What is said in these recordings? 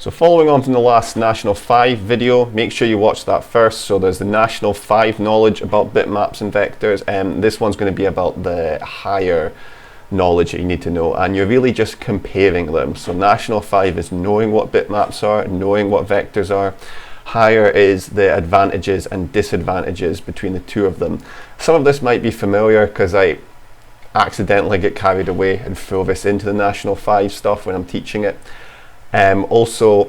So following on from the last National 5 video, make sure you watch that first. So there's the National 5 knowledge about bitmaps and vectors, and this one's going to be about the higher knowledge that you need to know, and you're really just comparing them. So National 5 is knowing what bitmaps are, knowing what vectors are. Higher is the advantages and disadvantages between the two of them. Some of this might be familiar because I accidentally get carried away and throw this into the National 5 stuff when I'm teaching it. Also,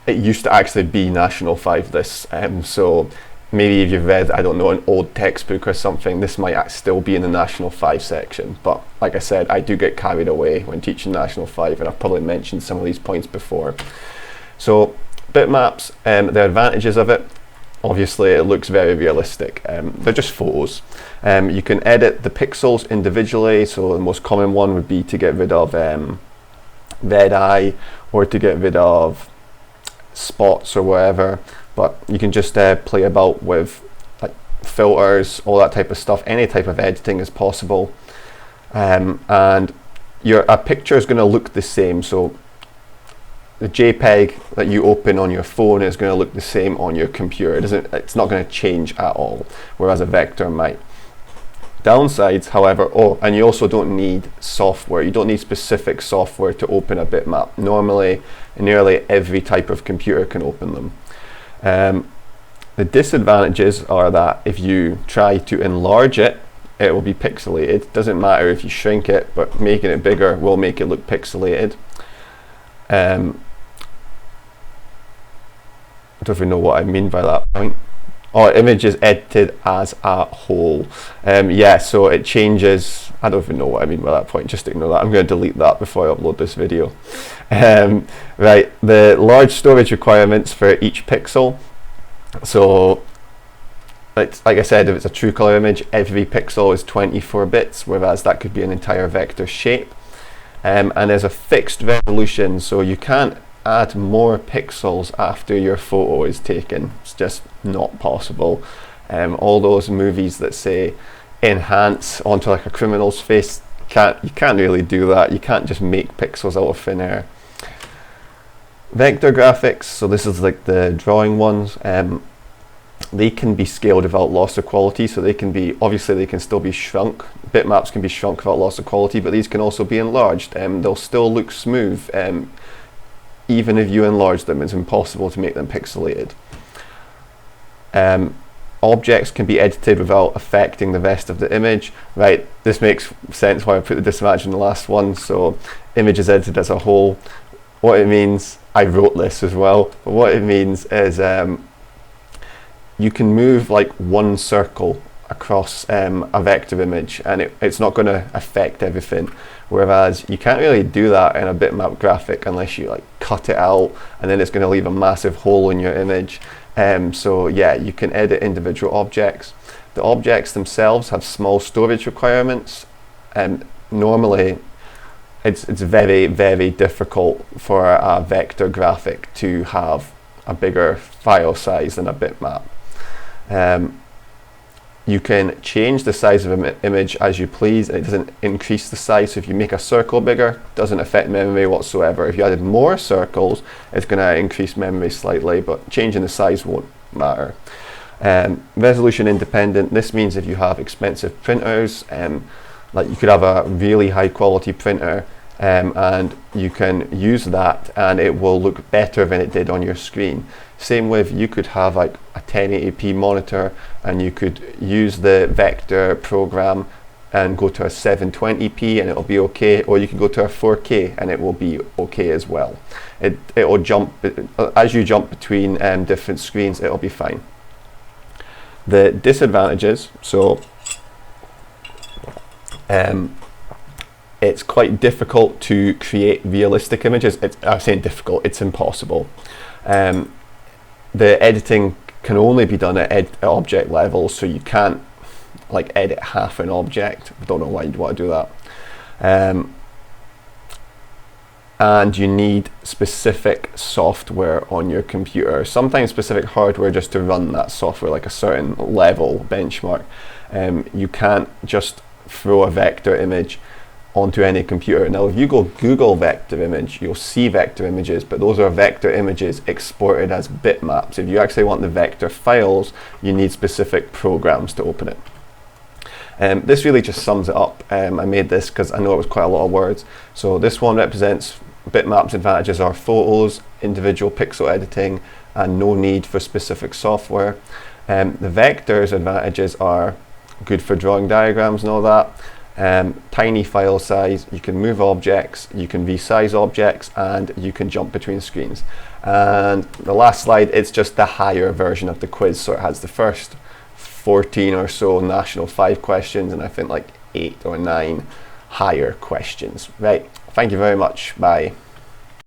it used to actually be National 5 this, so maybe if you've read, I don't know, an old textbook or something, this might still be in the National 5 section. But like I said, I do get carried away when teaching National 5, and I've probably mentioned some of these points before. So bitmaps, the advantages of it, obviously it looks very realistic. They're just photos. You can edit the pixels individually, so the most common one would be to get rid of red eye or to get rid of spots or whatever, but you can just play about with like filters, all that type of stuff. Any type of editing is possible, and a picture is going to look the same. So the JPEG that you open on your phone is going to look the same on your computer. It's not going to change at all, whereas a vector might. Downsides, however, and you also don't need software. You don't need specific software to open a bitmap. Normally, nearly every type of computer can open them. The disadvantages are that if you try to enlarge it, it will be pixelated. It doesn't matter if you shrink it, but making it bigger will make it look pixelated. I don't even know what I mean by that point. Image is edited as a whole. Yeah, so it changes. I don't even know what I mean by that point. Just ignore that. I'm going to delete that before I upload this video. Right, the large storage requirements for each pixel. So, it's, like I said, if it's a true color image, every pixel is 24 bits, whereas that could be an entire vector shape. And there's a fixed resolution, so you can't add more pixels after your photo is taken. It's just not possible. All those movies that say enhance onto like a criminal's face, you can't really do that. You can't just make pixels out of thin air. Vector graphics, so this is like the drawing ones, they can be scaled without loss of quality, so they can be, obviously they can still be shrunk. Bitmaps can be shrunk without loss of quality, but these can also be enlarged. They'll still look smooth. Even if you enlarge them, it's impossible to make them pixelated. Objects can be edited without affecting the rest of the image. Right, this makes sense why I put the disadvantage in the last one. So image is edited as a whole. What it means, I wrote this as well, but what it means is you can move like one circle across a vector image, and it's not going to affect everything, whereas you can't really do that in a bitmap graphic unless you like cut it out, and then it's going to leave a massive hole in your image. So yeah, you can edit individual objects. The objects themselves have small storage requirements, and normally it's very, very difficult for a vector graphic to have a bigger file size than a bitmap. You can change the size of an image as you please, and it doesn't increase the size. So if you make a circle bigger, it doesn't affect memory whatsoever. If you added more circles, it's going to increase memory slightly, but changing the size won't matter. Resolution independent, this means if you have expensive printers, like you could have a really high quality printer, and you can use that and it will look better than it did on your screen. Same with, you could have like a 1080p monitor and you could use the vector program and go to a 720p and it'll be okay, or you can go to a 4K and it will be okay as well. It will jump, as you jump between different screens, it'll be fine. The disadvantages, so it's quite difficult to create realistic images. I'm saying difficult, it's impossible. The editing can only be done at object level, so you can't like edit half an object. I don't know why you'd want to do that. And you need specific software on your computer, sometimes specific hardware just to run that software, like a certain level benchmark. You can't just throw a vector image onto any computer. Now if you go Google vector image, you'll see vector images, but those are vector images exported as bitmaps. If you actually want the vector files, you need specific programs to open it. This really just sums it up. I made this because I know it was quite a lot of words. So this one represents bitmaps. Advantages are photos, individual pixel editing, and no need for specific software. The vectors advantages are good for drawing diagrams and all that. Tiny file size, you can move objects, you can resize objects, and you can jump between screens. And the last slide, it's just the higher version of the quiz. So it has the first 14 or so national 5 questions, and I think like 8 or 9 higher questions. Right, thank you very much. Bye.